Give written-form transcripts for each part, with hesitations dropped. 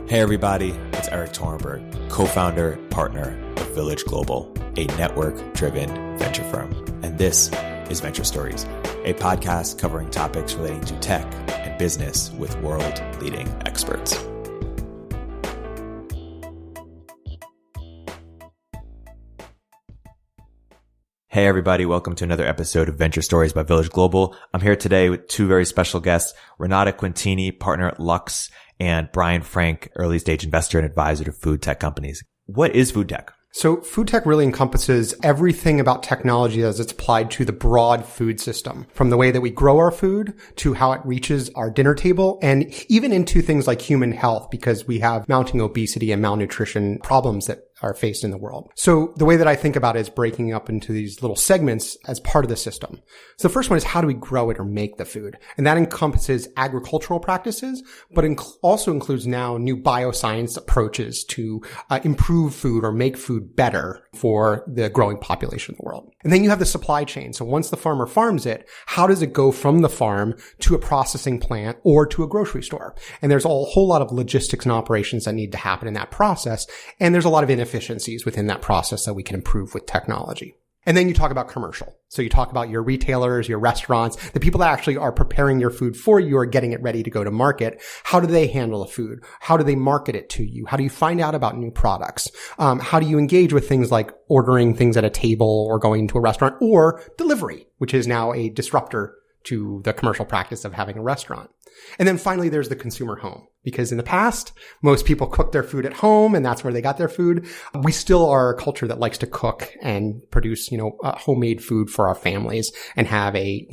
Hey everybody, it's Erik Torenberg, co-founder, partner of Village Global, a network-driven venture firm. And this is Venture Stories, a podcast covering topics relating to tech and business with world-leading experts. Hey everybody, welcome to another episode of Venture Stories by Village Global. I'm here today with two very special guests, Renata Quintini, partner at Lux, and Brian Frank, early stage investor and advisor to food tech companies. What is food tech? So food tech really encompasses everything about technology as it's applied to the broad food system, from the way that we grow our food to how it reaches our dinner table, and even into things like human health, because we have mounting obesity and malnutrition problems that are faced in the world. So the way that I think about it is breaking up into these little segments as part of the system. So the first one is, how do we grow it or make the food? And that encompasses agricultural practices, but also includes now new bioscience approaches to improve food or make food better for the growing population of the world. And then you have the supply chain. So once the farmer farms it, how does it go from the farm to a processing plant or to a grocery store? And there's a whole lot of logistics and operations that need to happen in that process. And there's a lot of inefficiencies within that process that we can improve with technology. And then you talk about commercial. So you talk about your retailers, your restaurants, the people that actually are preparing your food for you or getting it ready to go to market. How do they handle the food? How do they market it to you? How do you find out about new products? How do you engage with things like ordering things at a table or going to a restaurant, or delivery, which is now a disruptor to the commercial practice of having a restaurant? And then finally, there's the consumer home. Because in the past, most people cooked their food at home and that's where they got their food. We still are a culture that likes to cook and produce, homemade food for our families and have a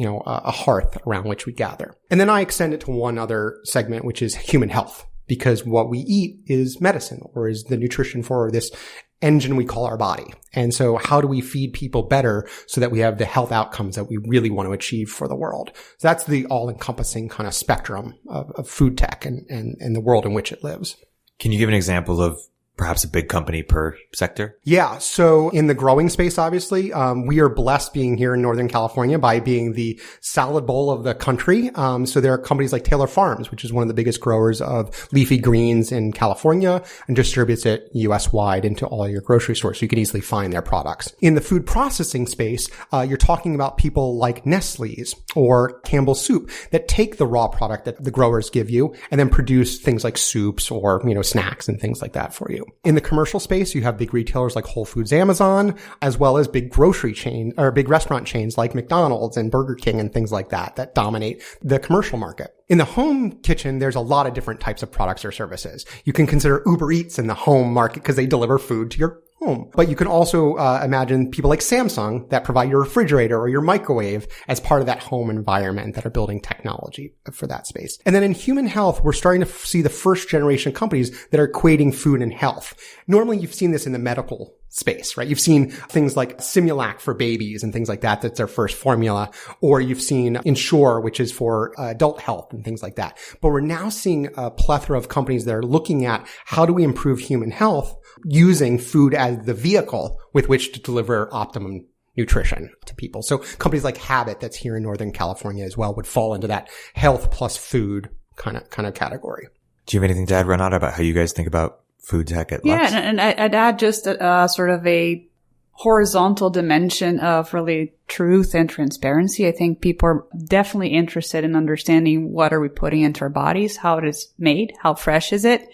hearth around which we gather. And then I extend it to one other segment, which is human health. Because what we eat is medicine, or is the nutrition for this engine we call our body. And so how do we feed people better so that we have the health outcomes that we really want to achieve for the world? So that's the all-encompassing kind of spectrum of food tech and the world in which it lives. Can you give an example of perhaps a big company per sector? Yeah. So in the growing space, obviously, we are blessed being here in Northern California by being the salad bowl of the country. So there are companies like Taylor Farms, which is one of the biggest growers of leafy greens in California and distributes it US wide into all your grocery stores. So you can easily find their products. In the food processing space, you're talking about people like Nestle's or Campbell's Soup that take the raw product that the growers give you and then produce things like soups or, snacks and things like that for you. In the commercial space, you have big retailers like Whole Foods, Amazon, as well as big grocery chain or big restaurant chains like McDonald's and Burger King and things like that dominate the commercial market. In the home kitchen, there's a lot of different types of products or services. You can consider Uber Eats in the home market because they deliver food to your home. But you can also imagine people like Samsung that provide your refrigerator or your microwave as part of that home environment that are building technology for that space. And then in human health, we're starting to see the first generation companies that are equating food and health. Normally, you've seen this in the medical space, right? You've seen things like Similac for babies and things like that. That's their first formula. Or you've seen Ensure, which is for adult health and things like that. But we're now seeing a plethora of companies that are looking at how do we improve human health using food as the vehicle with which to deliver optimum nutrition to people. So companies like Habit, that's here in Northern California as well, would fall into that health plus food kind of category. Do you have anything to add, Renata, about how you guys think about food tech at Lux? Yeah, and I'd add just sort of a horizontal dimension of really truth and transparency. I think people are definitely interested in understanding what are we putting into our bodies, how it is made, how fresh is it,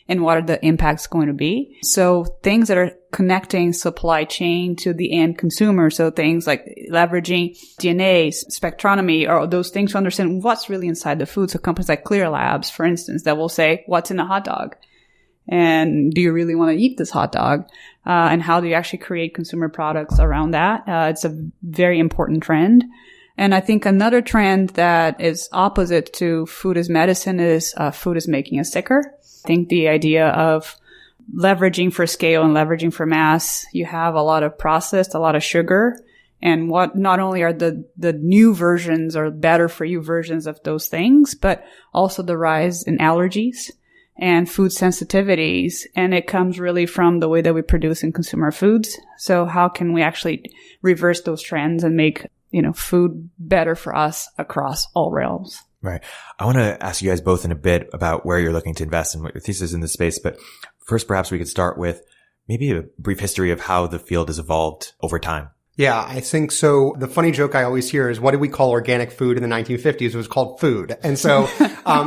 and what are the impacts going to be. So things that are connecting supply chain to the end consumer. So things like leveraging DNA, spectronomy, or those things to understand what's really inside the food. So companies like Clear Labs, for instance, that will say, what's in a hot dog? And do you really want to eat this hot dog? And how do you actually create consumer products around that? It's a very important trend. And I think another trend that is opposite to food as medicine is food is making us sicker. I think the idea of leveraging for scale and leveraging for mass, you have a lot of processed, a lot of sugar. And what not only are the new versions or better for you versions of those things, but also the rise in allergies and food sensitivities. And it comes really from the way that we produce and consume our foods. So how can we actually reverse those trends and make, food better for us across all realms? Right. I want to ask you guys both in a bit about where you're looking to invest and what your thesis is in this space. But first, perhaps we could start with maybe a brief history of how the field has evolved over time. Yeah, I think so. The funny joke I always hear is, what did we call organic food in the 1950s? It was called food. And so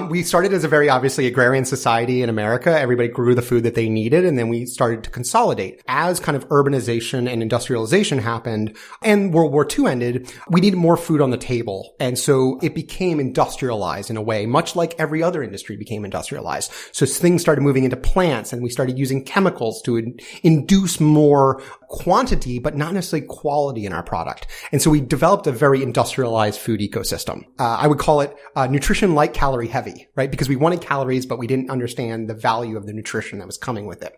we started as a very obviously agrarian society in America. Everybody grew the food that they needed, and then we started to consolidate. As kind of urbanization and industrialization happened and World War II ended, we needed more food on the table. And so it became industrialized in a way, much like every other industry became industrialized. So things started moving into plants, and we started using chemicals to induce more quantity, but not necessarily quality in our product. And so we developed a very industrialized food ecosystem. I would call it nutrition light, calorie heavy, right? Because we wanted calories, but we didn't understand the value of the nutrition that was coming with it.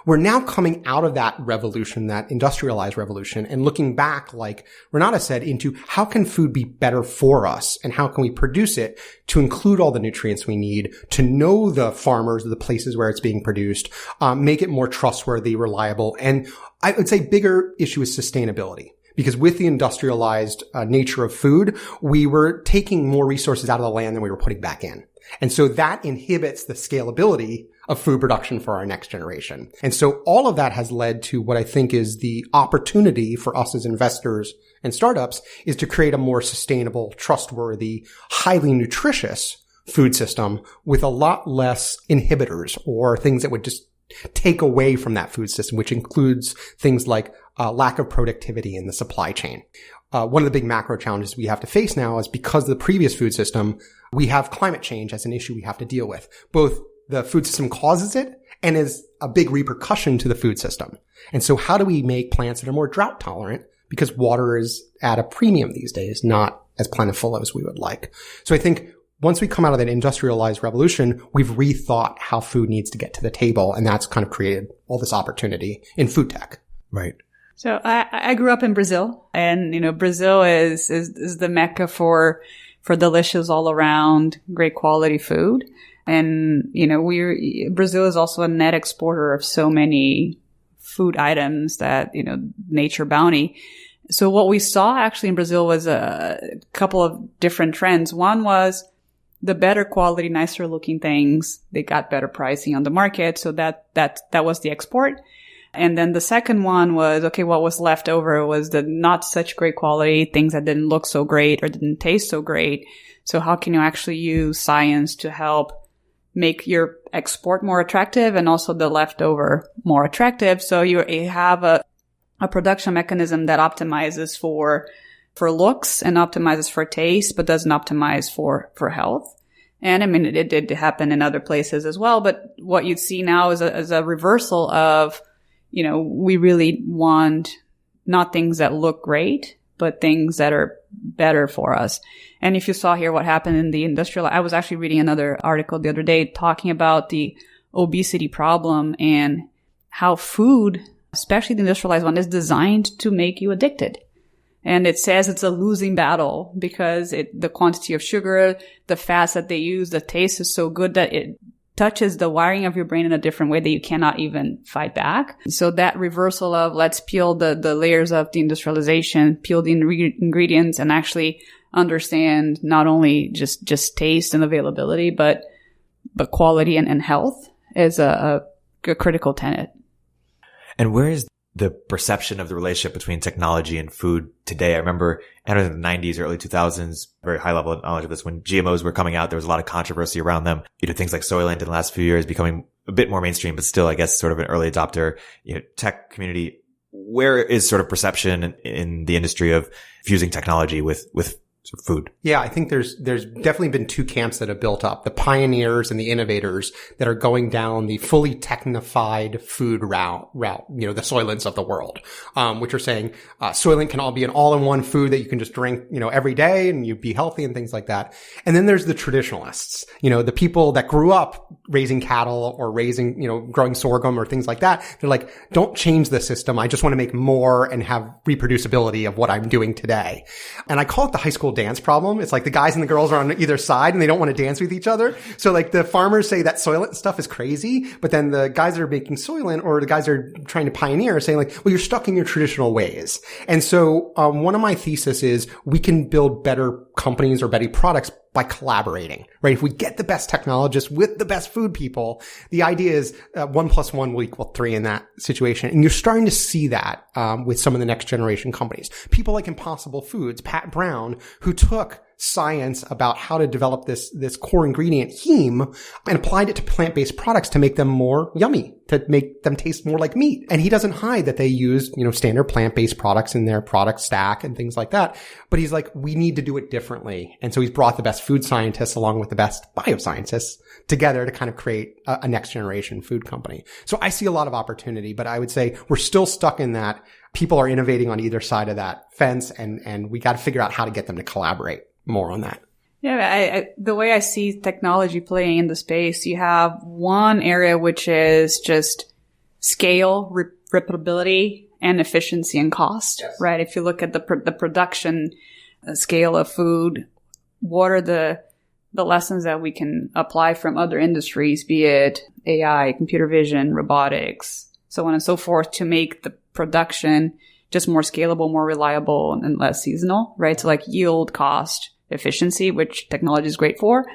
We're now coming out of that revolution, that industrialized revolution, and looking back, like Renata said, into how can food be better for us, and how can we produce it to include all the nutrients we need, to know the farmers, the places where it's being produced, make it more trustworthy, reliable. And I would say bigger issue is sustainability. Because with the industrialized nature of food, we were taking more resources out of the land than we were putting back in. And so that inhibits the scalability of food production for our next generation. And so all of that has led to what I think is the opportunity for us as investors and startups is to create a more sustainable, trustworthy, highly nutritious food system with a lot less inhibitors or things that would just take away from that food system, which includes things like lack of productivity in the supply chain. One of the big macro challenges we have to face now is because of the previous food system, we have climate change as an issue we have to deal with. Both the food system causes it and is a big repercussion to the food system. And so how do we make plants that are more drought tolerant? Because water is at a premium these days, not as plentiful as we would like. So I think once we come out of that industrialized revolution, we've rethought how food needs to get to the table. And that's kind of created all this opportunity in food tech. Right. So I grew up in Brazil, and, Brazil is the mecca for delicious all around great quality food. And, Brazil is also a net exporter of so many food items that, nature bounty. So what we saw actually in Brazil was a couple of different trends. One was the better quality, nicer looking things. They got better pricing on the market. So that was the export. And then the second one was, okay, what was left over was the not such great quality, things that didn't look so great or didn't taste so great. So how can you actually use science to help make your export more attractive and also the leftover more attractive? So you have a production mechanism that optimizes for looks and optimizes for taste, but doesn't optimize for health. And I mean, it did happen in other places as well. But what you'd see now is a reversal of, we really want not things that look great, but things that are better for us. And if you saw here what happened in the industrial, I was actually reading another article the other day talking about the obesity problem and how food, especially the industrialized one, is designed to make you addicted. And it says it's a losing battle because the quantity of sugar, the fats that they use, the taste is so good that it touches the wiring of your brain in a different way that you cannot even fight back. So that reversal of let's peel the layers of the industrialization, peel the ingredients, and actually understand not only just taste and availability, but quality and health is a critical tenet. And where is the perception of the relationship between technology and food today? I remember in the 90s, early 2000s, very high level of knowledge of this, when GMOs were coming out, there was a lot of controversy around them. Things like Soylent in the last few years becoming a bit more mainstream, but still, I guess, sort of an early adopter, tech community. Where is sort of perception in the industry of fusing technology with food? Yeah, I think there's definitely been two camps that have built up, the pioneers and the innovators that are going down the fully technified food route, the Soylents of the world, which are saying, Soylent can all be an all-in-one food that you can just drink, every day and you'd be healthy and things like that. And then there's the traditionalists, the people that grew up raising cattle or growing sorghum or things like that. They're like, don't change the system. I just want to make more and have reproducibility of what I'm doing today. And I call it the high school dance problem. It's like the guys and the girls are on either side and they don't want to dance with each other. So like the farmers say that Soylent stuff is crazy, but then the guys that are making Soylent or the guys that are trying to pioneer are saying like, well, you're stuck in your traditional ways. And so one of my thesis is we can build better companies or better products by collaborating, right? If we get the best technologists with the best food people, the idea is 1 + 1 will equal 3 in that situation. And you're starting to see that with some of the next generation companies. People like Impossible Foods, Pat Brown, who took science about how to develop this core ingredient heme and applied it to plant-based products to make them more yummy, to make them taste more like meat. And he doesn't hide that they use, standard plant-based products in their product stack and things like that. But he's like, we need to do it differently. And so he's brought the best food scientists along with the best bioscientists together to kind of create a next generation food company. So I see a lot of opportunity, but I would say we're still stuck in that people are innovating on either side of that fence, and we got to figure out how to get them to collaborate more on that. Yeah, the way I see technology playing in the space, you have one area which is just scale, repeatability, and efficiency and cost, yes. Right? If you look at the production scale of food, what are the lessons that we can apply from other industries, be it AI, computer vision, robotics, so on and so forth, to make the production just more scalable, more reliable, and less seasonal, right? So like yield, cost, efficiency, which technology is great for.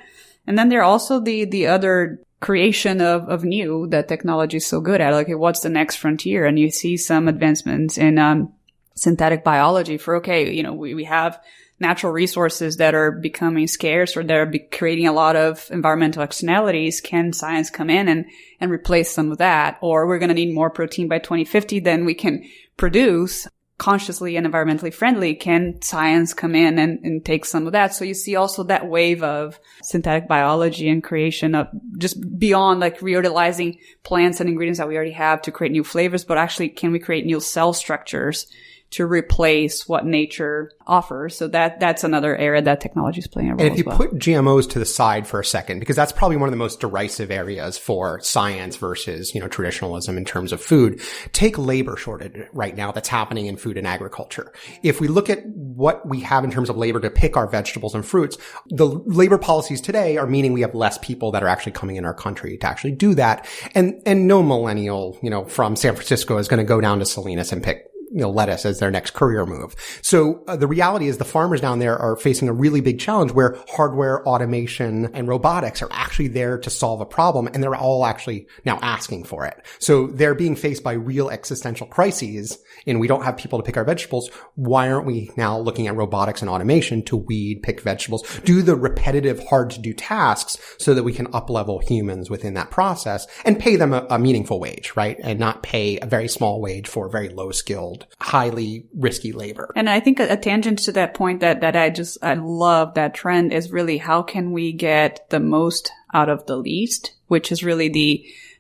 And then there are also the other creation of new that technology is so good at. Like, okay, what's the next frontier? And you see some advancements in synthetic biology for, we have natural resources that are becoming scarce or that are creating a lot of environmental externalities. Can science come in and replace some of that? Or we're going to need more protein by 2050 than we can produce consciously and environmentally friendly. Can science come in and take some of that? So you see also that wave of synthetic biology and creation of just beyond like reutilizing plants and ingredients that we already have to create new flavors, but actually can we create new cell structures to replace what nature offers? So that's another area that technology is playing a role. And if you put GMOs to the side for a second, because that's probably one of the most derisive areas for science versus, traditionalism in terms of food, take labor shortage right now that's happening in food and agriculture. If we look at what we have in terms of labor to pick our vegetables and fruits, the labor policies today are meaning we have less people that are actually coming in our country to actually do that. And no millennial, from San Francisco is going to go down to Salinas and pick lettuce as their next career move. So the reality is the farmers down there are facing a really big challenge where hardware, automation, and robotics are actually there to solve a problem, and they're all actually now asking for it. So they're being faced by real existential crises, and we don't have people to pick our vegetables. Why aren't we now looking at robotics and automation to weed, pick vegetables, do the repetitive, hard-to-do tasks so that we can up-level humans within that process and pay them a meaningful wage, right? And not pay a very small wage for very low-skilled, highly risky labor. And I think a tangent to that point that I love that trend is really how can we get the most out of the least, which is really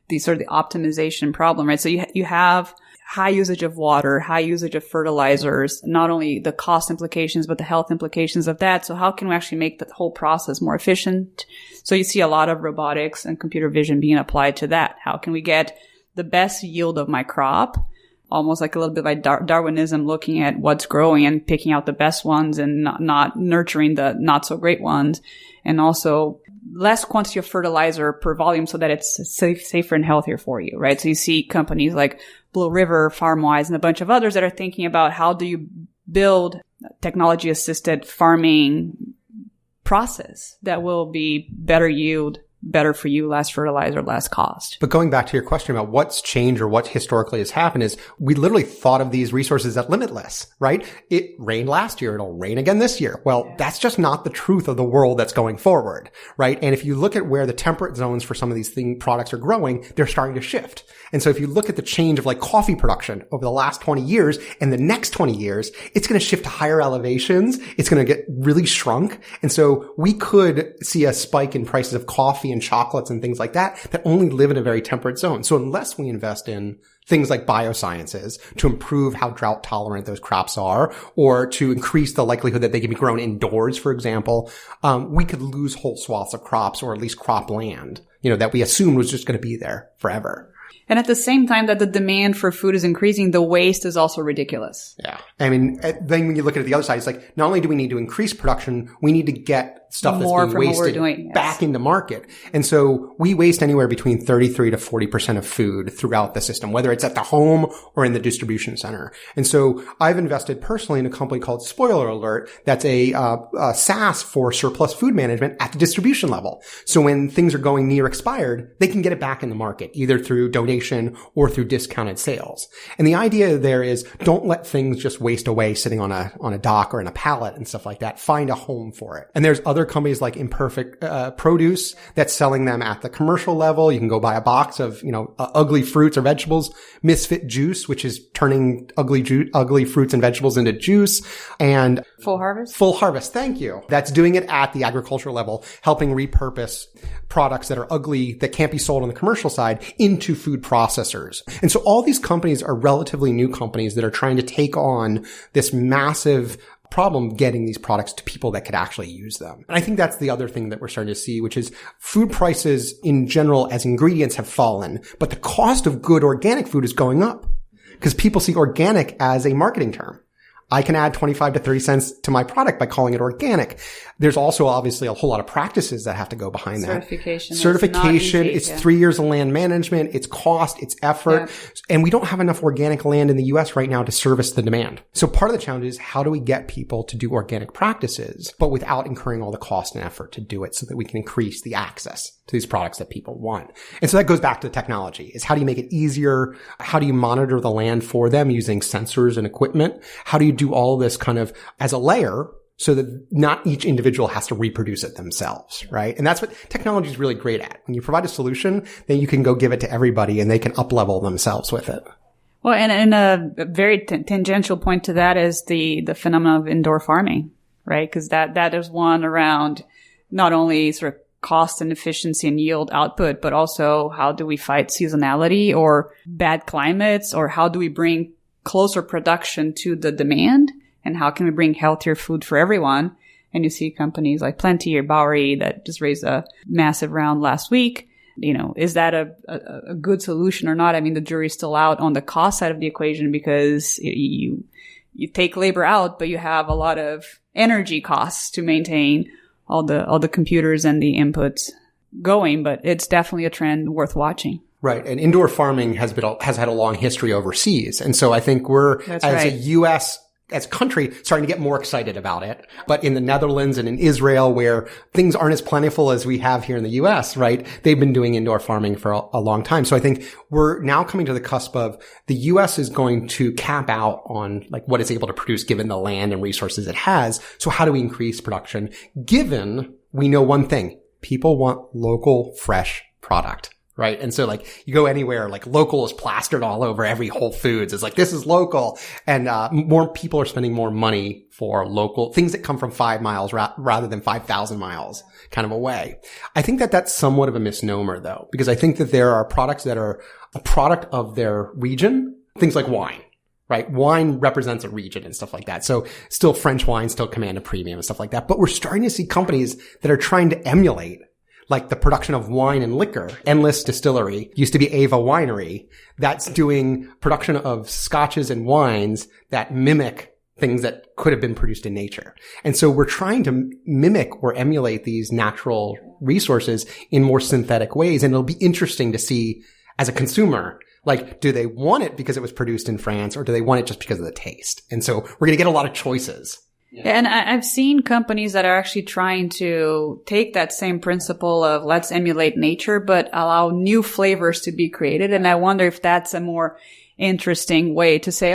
the sort of the optimization problem, right? So you have high usage of water, high usage of fertilizers, not only the cost implications, but the health implications of that. So how can we actually make the whole process more efficient? So you see a lot of robotics and computer vision being applied to that. How can we get the best yield of my crop? Almost like a little bit like Darwinism, looking at what's growing and picking out the best ones and not nurturing the not so great ones. And also less quantity of fertilizer per volume so that it's safer and healthier for you, right? So you see companies like Blue River, FarmWise, and a bunch of others that are thinking about how do you build technology-assisted farming process that will be better yield, better for you, less fertilizer, less cost. But going back to your question about what's changed or what historically has happened is we literally thought of these resources as limitless, right? It rained last year. It'll rain again this year. Well, that's just not the truth of the world that's going forward, right? And if you look at where the temperate zones for some of these products are growing, they're starting to shift. And so if you look at the change of like coffee production over the last 20 years and the next 20 years, it's going to shift to higher elevations. It's going to get really shrunk. And so we could see a spike in prices of coffee and chocolates and things like that only live in a very temperate zone. So unless we invest in things like biosciences to improve how drought tolerant those crops are, or to increase the likelihood that they can be grown indoors, for example, we could lose whole swaths of crops, or at least crop land, that we assumed was just going to be there forever. And at the same time that the demand for food is increasing, the waste is also ridiculous. Yeah. I mean, then when you look at it the other side, it's like, not only do we need to increase production, we need to get stuff that's more being from what we're wasted doing, yes. back into market. And so we waste anywhere between 33 to 40% of food throughout the system, whether it's at the home or in the distribution center. And so I've invested personally in a company called Spoiler Alert that's a SaaS for surplus food management at the distribution level. So when things are going near expired, they can get it back in the market, either through donation or through discounted sales. And the idea there is don't let things just waste away sitting on a dock or in a pallet and stuff like that. Find a home for it. And there's other companies like Imperfect Produce that's selling them at the commercial level. You can go buy a box of, ugly fruits or vegetables. Misfit Juice, which is turning ugly fruits and vegetables into juice. And Full Harvest? Full Harvest. Thank you. That's doing it at the agricultural level, helping repurpose products that are ugly that can't be sold on the commercial side into food processors. And so all these companies are relatively new companies that are trying to take on this massive problem getting these products to people that could actually use them. And I think that's the other thing that we're starting to see, which is food prices in general as ingredients have fallen, but the cost of good organic food is going up because people see organic as a marketing term. I can add 25 to 30 cents to my product by calling it organic. There's also obviously a whole lot of practices that have to go behind that. Certification. It's 3 years of land management. It's cost. It's effort. Yeah. And we don't have enough organic land in the US right now to service the demand. So part of the challenge is how do we get people to do organic practices, but without incurring all the cost and effort to do it so that we can increase the access to these products that people want. And so that goes back to the technology is how do you make it easier? How do you monitor the land for them using sensors and equipment? How do you do all this kind of as a layer so that not each individual has to reproduce it themselves, right? And that's what technology is really great at. When you provide a solution, then you can go give it to everybody and they can up-level themselves with it. Well, and a very tangential point to that is the phenomenon of indoor farming, right? Because that is one around not only sort of cost and efficiency and yield output, but also how do we fight seasonality or bad climates, or how do we bring closer production to the demand, and how can we bring healthier food for everyone? And you see companies like Plenty or Bowery that just raised a massive round last week. Is that a good solution or not? I mean, the jury's still out on the cost side of the equation because you take labor out, but you have a lot of energy costs to maintain all the computers and the inputs going. But it's definitely a trend worth watching. Right. And indoor farming has had a long history overseas. And so I think we're, a U.S., as a country, starting to get more excited about it. But in the Netherlands and in Israel, where things aren't as plentiful as we have here in the U.S., right? They've been doing indoor farming for a long time. So I think we're now coming to the cusp of the U.S. is going to cap out on like what it's able to produce given the land and resources it has. So how do we increase production? Given we know one thing, people want local, fresh product. Right. And so like you go anywhere, like local is plastered all over every Whole Foods. It's like, this is local. And, more people are spending more money for local things that come from 5 miles rather than 5,000 miles kind of away. I think that that's somewhat of a misnomer though, because I think that there are products that are a product of their region, things like wine. Right? Wine represents a region and stuff like that. So still French wine still command a premium and stuff like that. But we're starting to see companies that are trying to emulate like the production of wine and liquor. Endless Distillery used to be Ava Winery. That's doing production of scotches and wines that mimic things that could have been produced in nature. And so we're trying to mimic or emulate these natural resources in more synthetic ways. And it'll be interesting to see as a consumer, like, do they want it because it was produced in France, or do they want it just because of the taste? And so we're going to get a lot of choices. Yeah. And I've seen companies that are actually trying to take that same principle of let's emulate nature, but allow new flavors to be created. And I wonder if that's a more interesting way to say,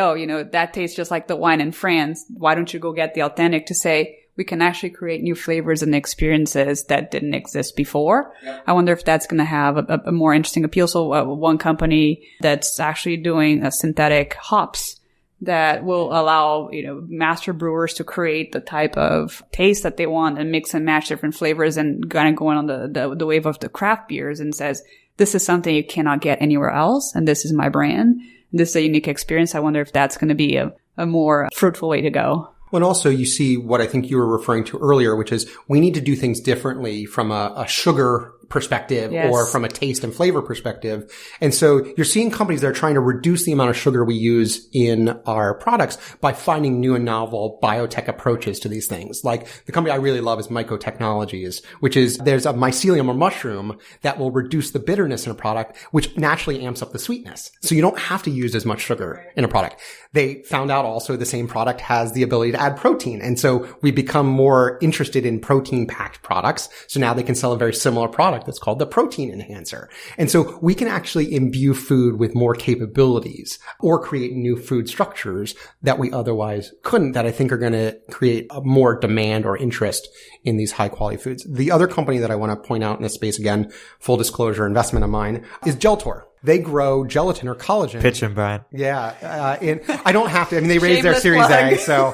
that tastes just like the wine in France. Why don't you go get the authentic, to say we can actually create new flavors and experiences that didn't exist before. Yeah. I wonder if that's going to have a more interesting appeal. So one company that's actually doing a synthetic hops that will allow, master brewers to create the type of taste that they want and mix and match different flavors, and kind of going on the wave of the craft beers, and says, this is something you cannot get anywhere else. And this is my brand. This is a unique experience. I wonder if that's going to be a more fruitful way to go. Well, and also you see what I think you were referring to earlier, which is we need to do things differently from a sugar perspective or from a taste and flavor perspective. And so you're seeing companies that are trying to reduce the amount of sugar we use in our products by finding new and novel biotech approaches to these things. Like the company I really love is Myco Technologies, which is there's a mycelium or mushroom that will reduce the bitterness in a product, which naturally amps up the sweetness. So you don't have to use as much sugar in a product. They found out also the same product has the ability to add protein. And so we become more interested in protein packed products. So now they can sell a very similar product that's called the protein enhancer. And so we can actually imbue food with more capabilities or create new food structures that we otherwise couldn't, that I think are going to create a more demand or interest in these high quality foods. The other company that I want to point out in this space, again, full disclosure investment of mine, is Geltor. They grow gelatin or collagen. Pitch them, Brian. Yeah. I don't have to. I mean, they raised their Series A, so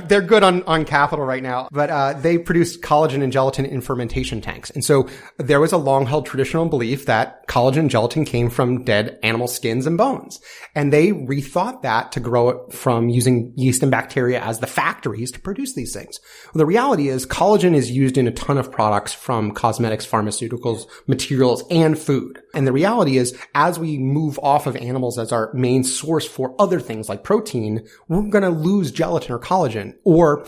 they're good on capital right now. But they produce collagen and gelatin in fermentation tanks. And so there was a long held traditional belief that collagen and gelatin came from dead animal skins and bones. And they rethought that to grow it from using yeast and bacteria as the factories to produce these things. Well, the reality is collagen is used in a ton of products from cosmetics, pharmaceuticals, materials, and food. And the reality is, as we move off of animals as our main source for other things like protein, we're going to lose gelatin or collagen. Or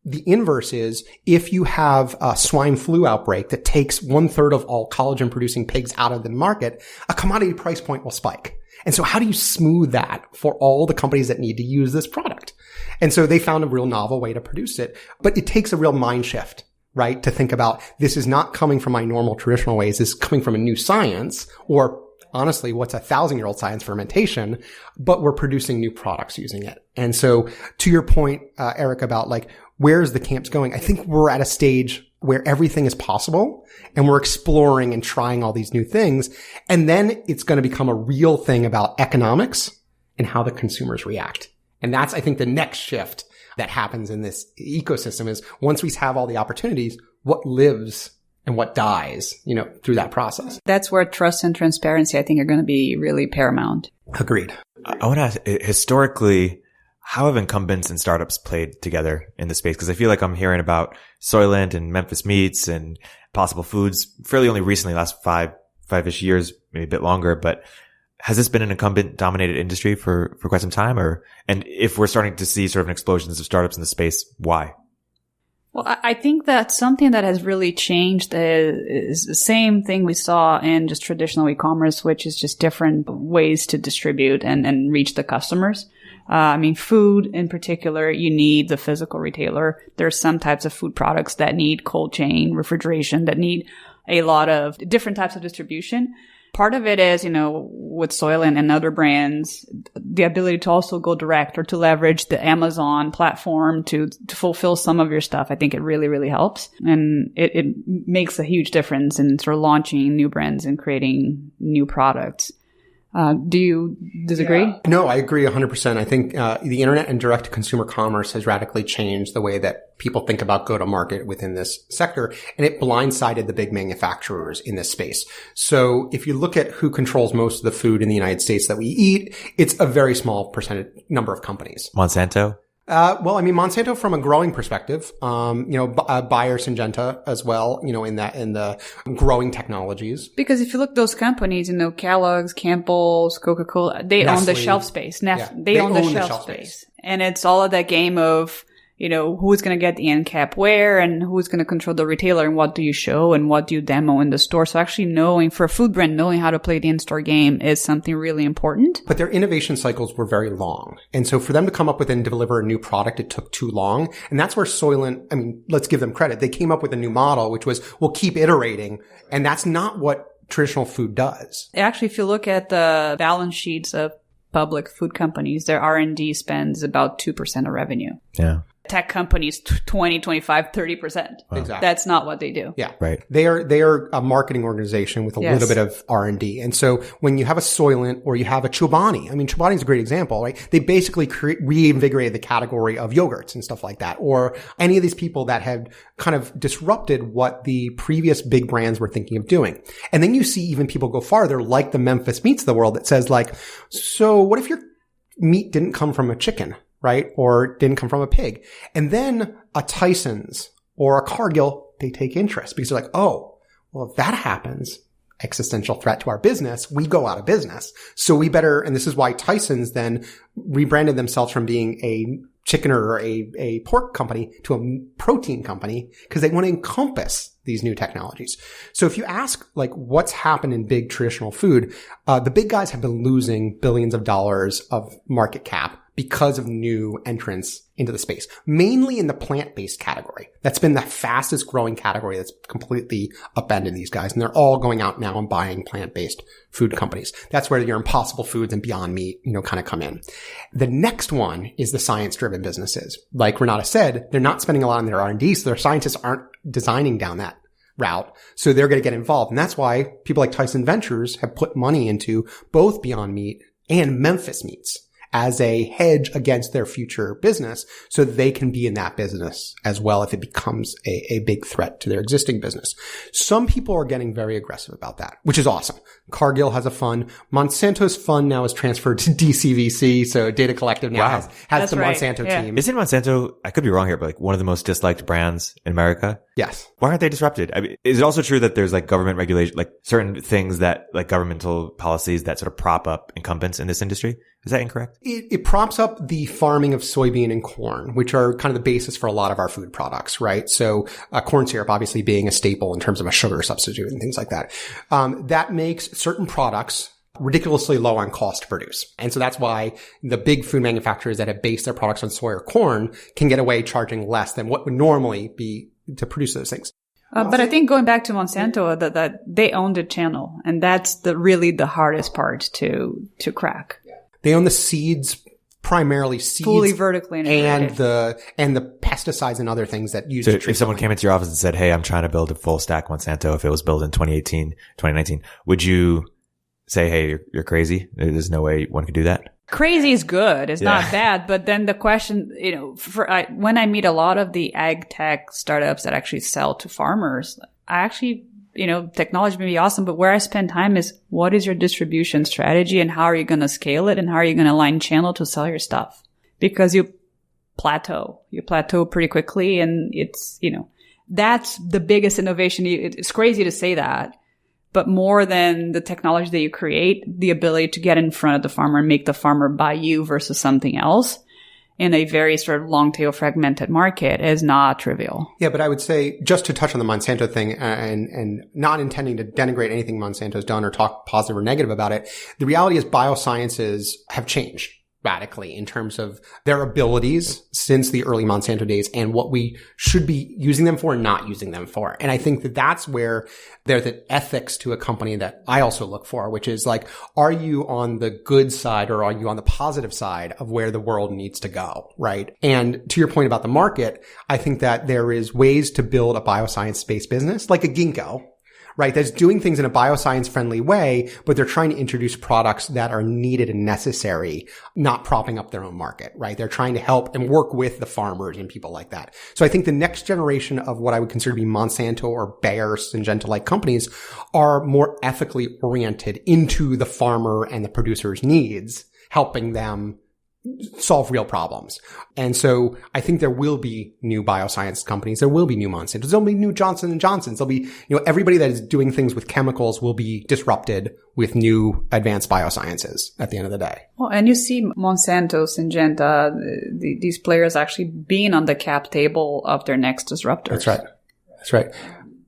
the inverse is, if you have a swine flu outbreak that takes 1/3 of all collagen producing pigs out of the market, a commodity price point will spike. And so how do you smooth that for all the companies that need to use this product? And so they found a real novel way to produce it, but it takes a real mind shift, right? To think about, this is not coming from my normal traditional ways. This is coming from a new science, or honestly, what's a 1,000-year-old science, fermentation, but we're producing new products using it. And so to your point, Erik, about like, where's the camps going? I think we're at a stage where everything is possible and we're exploring and trying all these new things. And then it's going to become a real thing about economics and how the consumers react. And that's, I think, the next shift that happens in this ecosystem is once we have all the opportunities, what lives and what dies, through that process. That's where trust and transparency, I think, are going to be really paramount. Agreed. I want to ask, historically, how have incumbents and startups played together in the space? Because I feel like I'm hearing about Soylent and Memphis Meats and Possible Foods fairly only recently, last five-ish years, maybe a bit longer. But has this been an incumbent-dominated industry for quite some time? And if we're starting to see sort of an explosion of startups in the space, why? Well, I think that something that has really changed is the same thing we saw in just traditional e-commerce, which is just different ways to distribute and reach the customers. Food in particular, you need the physical retailer. There's some types of food products that need cold chain refrigeration, that need a lot of different types of distribution. Part of it is, with Soylent and other brands, the ability to also go direct or to leverage the Amazon platform to fulfill some of your stuff. I think it really, really helps. And it makes a huge difference in sort of launching new brands and creating new products. Do you disagree? Yeah. No, I agree 100%. I think the internet and direct to consumer commerce has radically changed the way that people think about go to market within this sector, and it blindsided the big manufacturers in this space. So if you look at who controls most of the food in the United States that we eat, it's a very small percentage number of companies. Monsanto? Monsanto from a growing perspective, Bayer, Syngenta as well, in the growing technologies. Because if you look at those companies, Kellogg's, Campbell's, Coca-Cola, they Nestle, own the shelf space. They own the shelf space. And it's all of that game of, who's going to get the end cap where and who's going to control the retailer and what do you show and what do you demo in the store. So actually knowing, for a food brand, knowing how to play the in-store game is something really important. But their innovation cycles were very long. And so for them to come up with and deliver a new product, it took too long. And that's where Soylent, let's give them credit. They came up with a new model, which was, we'll keep iterating. And that's not what traditional food does. Actually, if you look at the balance sheets of public food companies, their R&D spends about 2% of revenue. Yeah. Tech companies, 20, 25, 30%. Wow. Exactly. That's not what they do. Yeah. Right. They are a marketing organization with a little bit of R&D. And so when you have a Soylent or you have a Chobani, Chobani is a great example, right? They basically reinvigorated the category of yogurts and stuff like that. Or any of these people that had kind of disrupted what the previous big brands were thinking of doing. And then you see even people go farther, like the Memphis Meats of the world, that says like, so what if your meat didn't come from a chicken? right? Or didn't come from a pig. And then a Tyson's or a Cargill, they take interest because they're like, oh, well, if that happens, existential threat to our business, we go out of business. So we better, and this is why Tyson's then rebranded themselves from being a chicken or a pork company to a protein company because they want to encompass these new technologies. So if you ask like what's happened in big traditional food, the big guys have been losing billions of dollars of market cap because of new entrants into the space, mainly in the plant-based category. That's been the fastest growing category that's completely upended these guys. And they're all going out now and buying plant-based food companies. That's where your Impossible Foods and Beyond Meat, kind of come in. The next one is the science-driven businesses. Like Renata said, they're not spending a lot on their R&D, so their scientists aren't designing down that route. So they're going to get involved. And that's why people like Tyson Ventures have put money into both Beyond Meat and Memphis Meats as a hedge against their future business so that they can be in that business as well if it becomes a big threat to their existing business. Some people are getting very aggressive about that, which is awesome. Cargill has a fund. Monsanto's fund now is transferred to DCVC, so Data Collective now has the right. Monsanto team. Isn't Monsanto, I could be wrong here, but like one of the most disliked brands in America? Yes. Why aren't they disrupted? I mean, is it also true that there's like government regulation, like certain things that like governmental policies that sort of prop up incumbents in this industry? Is that incorrect? It props up the farming of soybean and corn, which are kind of the basis for a lot of our food products, right? So corn syrup obviously being a staple in terms of a sugar substitute and things like that. That makes certain products ridiculously low on cost to produce. And so that's why the big food manufacturers that have based their products on soy or corn can get away charging less than what would normally be to produce those things. But I think going back to Monsanto, that they own the channel, and that's really the hardest part to crack. They own the seeds, primarily seeds, fully vertically integrated, and the pesticides and other things that use. So if someone came into your office and said, "Hey, I'm trying to build a full stack Monsanto," if it was built in 2018, 2019, would you say, "Hey, you're crazy. There's no way one could do that"? Crazy is good. It's not bad. But then the question, when I meet a lot of the ag tech startups that actually sell to farmers, I actually, technology may be awesome, but where I spend time is what is your distribution strategy and how are you going to scale it and how are you going to align channel to sell your stuff? Because you plateau pretty quickly. And it's, that's the biggest innovation. It's crazy to say that. But more than the technology that you create, the ability to get in front of the farmer and make the farmer buy you versus something else in a very sort of long tail fragmented market is not trivial. Yeah, but I would say just to touch on the Monsanto thing and not intending to denigrate anything Monsanto's done or talk positive or negative about it, the reality is biosciences have changed radically in terms of their abilities since the early Monsanto days and what we should be using them for and not using them for. And I think that that's where there's the ethics to a company that I also look for, which is like, are you on the good side or are you on the positive side of where the world needs to go, right? And to your point about the market, I think that there is ways to build a bioscience-based business like a Ginkgo, right? That's doing things in a bioscience friendly way, but they're trying to introduce products that are needed and necessary, not propping up their own market, right? They're trying to help and work with the farmers and people like that. So I think the next generation of what I would consider to be Monsanto or Bayer, Syngenta-like companies are more ethically oriented into the farmer and the producer's needs, helping them solve real problems. And so I think there will be new bioscience companies. There will be new Monsantos. There'll be new Johnson & Johnsons. There'll be, everybody that is doing things with chemicals will be disrupted with new advanced biosciences at the end of the day. Well, and you see Monsanto, Syngenta, these players actually being on the cap table of their next disruptors. That's right.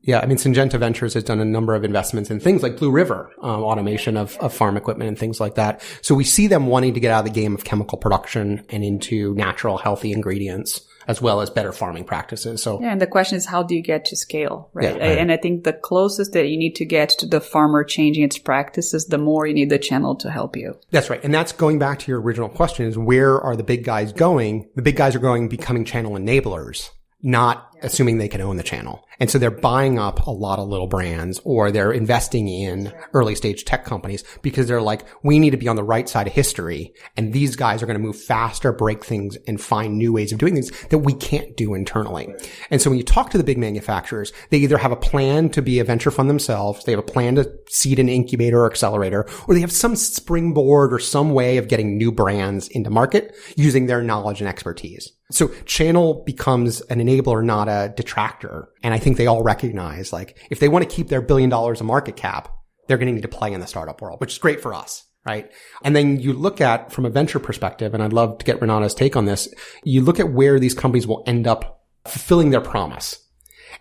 Yeah, I mean, Syngenta Ventures has done a number of investments in things like Blue River, automation of farm equipment and things like that. So we see them wanting to get out of the game of chemical production and into natural, healthy ingredients, as well as better farming practices. So yeah, and the question is, how do you get to scale, right? Yeah, right. And I think the closest that you need to get to the farmer changing its practices, the more you need the channel to help you. That's right. And that's going back to your original question is where are the big guys going? The big guys are going becoming channel enablers, not assuming they can own the channel. And so they're buying up a lot of little brands, or they're investing in early stage tech companies because they're like, we need to be on the right side of history. And these guys are going to move faster, break things, and find new ways of doing things that we can't do internally. And so when you talk to the big manufacturers, they either have a plan to be a venture fund themselves, they have a plan to seed an incubator or accelerator, or they have some springboard or some way of getting new brands into market using their knowledge and expertise. So channel becomes an enabler, not a detractor. And I think they all recognize, like, if they want to keep their $1 billion of market cap, they're going to need to play in the startup world, which is great for us, right? And then you look at, from a venture perspective, and I'd love to get Renata's take on this, you look at where these companies will end up fulfilling their promise.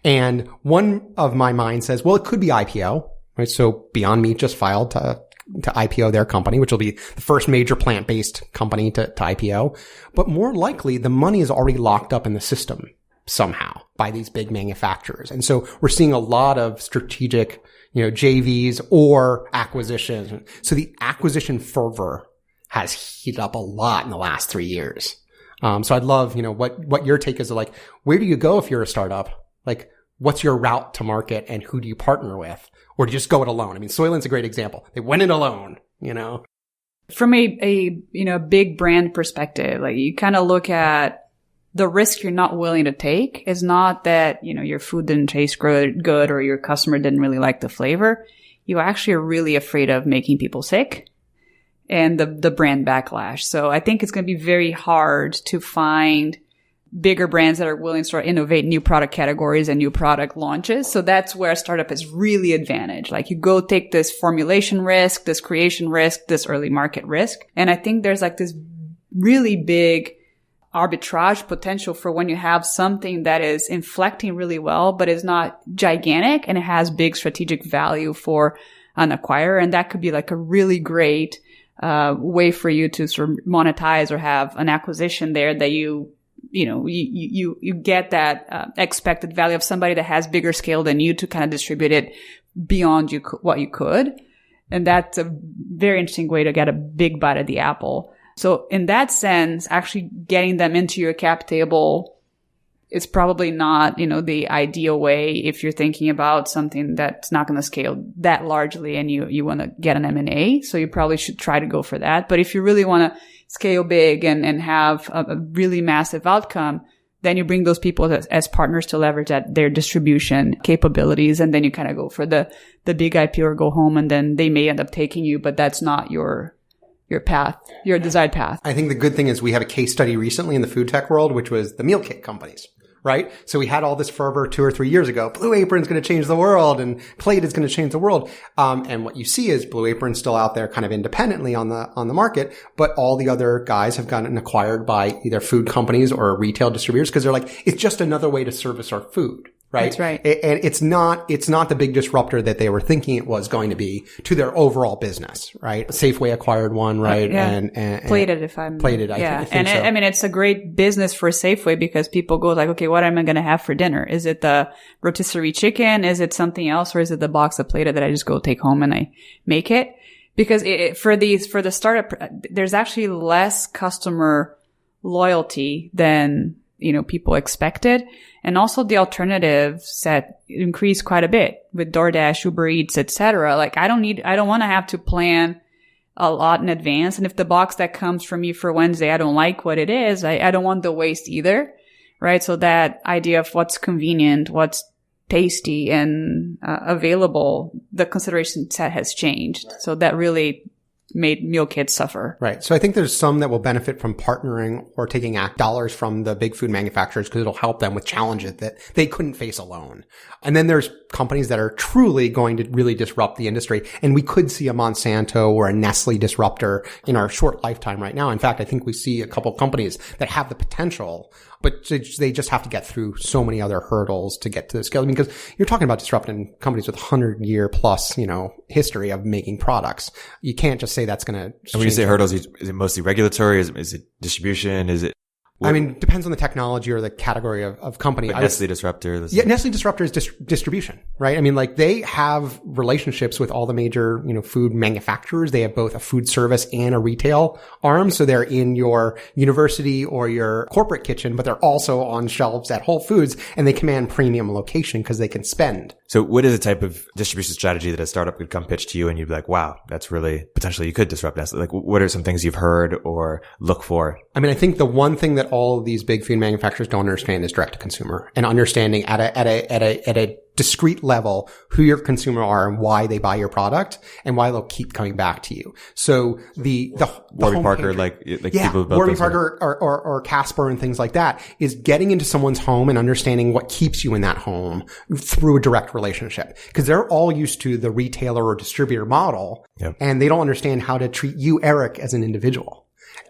And one of my mind says, well, it could be IPO, right? So Beyond Meat just filed to IPO their company, which will be the first major plant-based company to IPO. But more likely, the money is already locked up in the system somehow by these big manufacturers. And so we're seeing a lot of strategic, JVs or acquisitions. So the acquisition fervor has heated up a lot in the last 3 years. So I'd love, what your take is, like, where do you go if you're a startup? Like, what's your route to market and who do you partner with? Or do you just go it alone? I mean, Soylent's a great example. They went it alone, From a big brand perspective, like, you kind of look at the risk you're not willing to take is not that, your food didn't taste good or your customer didn't really like the flavor. You actually are really afraid of making people sick and the brand backlash. So I think it's going to be very hard to find bigger brands that are willing to sort of innovate new product categories and new product launches. So that's where a startup is really advantage. Like, you go take this formulation risk, this creation risk, this early market risk. And I think there's like this really big arbitrage potential for when you have something that is inflecting really well, but is not gigantic and it has big strategic value for an acquirer. And that could be like a really great way for you to sort of monetize or have an acquisition there that you get that expected value of somebody that has bigger scale than you to kind of distribute it beyond what you could. And that's a very interesting way to get a big bite of the apple. So in that sense, actually getting them into your cap table is probably not, the ideal way if you're thinking about something that's not going to scale that largely and you want to get an M&A. So you probably should try to go for that. But if you really want to scale big and have a really massive outcome, then you bring those people as partners to leverage their distribution capabilities. And then you kind of go for the big IPO or go home, and then they may end up taking you, but that's not your path, your desired path. I think the good thing is we have a case study recently in the food tech world, which was the meal kit companies, right? So we had all this fervor 2 or 3 years ago. Blue Apron's going to change the world and Plate is going to change the world. And what you see is Blue Apron's still out there kind of independently on the market, but all the other guys have gotten acquired by either food companies or retail distributors because they're like, it's just another way to service our food. Right. That's right. And it's not the big disruptor that they were thinking it was going to be to their overall business, right? Safeway acquired one, right? Yeah. And Plated, if I'm Plated. Yeah. I think so. I mean, it's a great business for Safeway because people go like, okay, what am I going to have for dinner? Is it the rotisserie chicken? Is it something else? Or is it the box of Plated that I just go take home and I make it? Because for the startup, there's actually less customer loyalty than, people expected. And also the alternative set increased quite a bit with DoorDash, Uber Eats, etc. Like, I don't want to have to plan a lot in advance. And if the box that comes from you for Wednesday, I don't like what it is, I don't want the waste either. Right. So that idea of what's convenient, what's tasty and available, the consideration set has changed. So that really made meal kits suffer. Right. So I think there's some that will benefit from partnering or taking dollars from the big food manufacturers because it'll help them with challenges that they couldn't face alone. And then there's companies that are truly going to really disrupt the industry. And we could see a Monsanto or a Nestle disruptor in our short lifetime right now. In fact, I think we see a couple companies that have the potential, but they just have to get through so many other hurdles to get to the scale. I mean, because you're talking about disrupting companies with 100-year plus, history of making products. You can't just say that's going to. And when you say hurdles, is it mostly regulatory? Is it distribution? Is it I mean, depends on the technology or the category of company. But Nestle Disruptor. Nestle Disruptor is distribution, right? I mean, like they have relationships with all the major, food manufacturers. They have both a food service and a retail arm. So they're in your university or your corporate kitchen, but they're also on shelves at Whole Foods, and they command premium location because they can spend. So what is a type of distribution strategy that a startup could come pitch to you and you'd be like, wow, that's really potentially you could disrupt Nestle? Like what are some things you've heard or look for? I mean, I think the one thing that all of these big food manufacturers don't understand is direct to consumer, and understanding at a discrete level who your consumer are and why they buy your product and why they'll keep coming back to you. So the Warby Parker, people Warby Parker or Casper and things like that is getting into someone's home and understanding what keeps you in that home through a direct relationship, because they're all used to the retailer or distributor model. Yep. And they don't understand how to treat you, Erik, as an individual.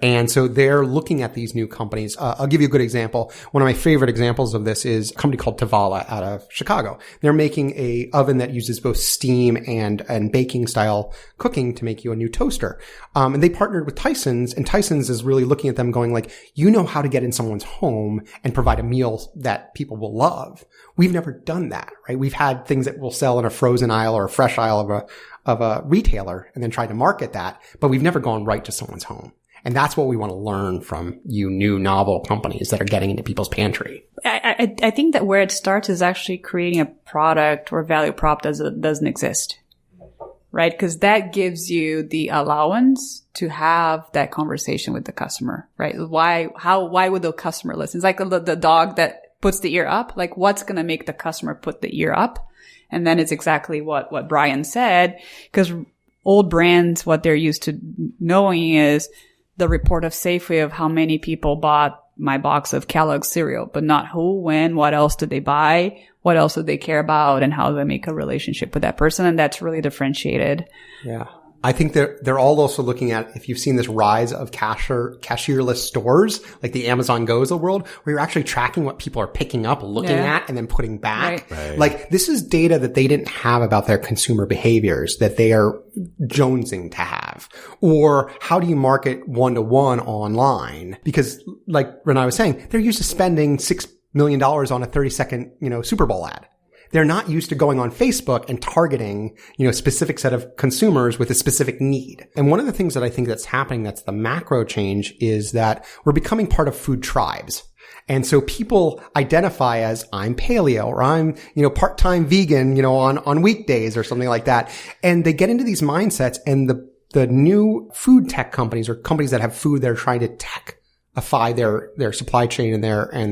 And so they're looking at these new companies. I'll give you a good example. One of my favorite examples of this is a company called Tavala out of Chicago. They're making a oven that uses both steam and baking style cooking to make you a new toaster. And they partnered with Tyson's, and Tyson's is really looking at them going like, you know how to get in someone's home and provide a meal that people will love. We've never done that, right? We've had things that will sell in a frozen aisle or a fresh aisle of a retailer and then try to market that, but we've never gone right to someone's home. And that's what we want to learn from you new novel companies that are getting into people's pantry. I think that where it starts is actually creating a product or value prop that doesn't exist, right? Because that gives you the allowance to have that conversation with the customer, right? Why would the customer listen? It's like the dog that puts the ear up. Like, what's going to make the customer put the ear up? And then it's exactly what Brian said, because old brands, what they're used to knowing is the report of Safeway of how many people bought my box of Kellogg's cereal, but not who, when, what else did they buy, what else do they care about, and how do they make a relationship with that person. And that's really differentiated. Yeah. I think they're all also looking at, if you've seen this rise of cashierless stores, like the Amazon Go's of the world, where you're actually tracking what people are picking up, looking at, and then putting back. Right. Like, this is data that they didn't have about their consumer behaviors that they are jonesing to have. Or how do you market one-to-one online? Because like Renata was saying, they're used to spending $6 million on a 30-second, Super Bowl ad. They're not used to going on Facebook and targeting, a specific set of consumers with a specific need. And one of the things that I think that's happening, that's the macro change, is that we're becoming part of food tribes. And so people identify as, I'm paleo, or I'm, part-time vegan, on weekdays or something like that. And they get into these mindsets, and the new food tech companies, or companies that have food that are trying to techify their supply chain and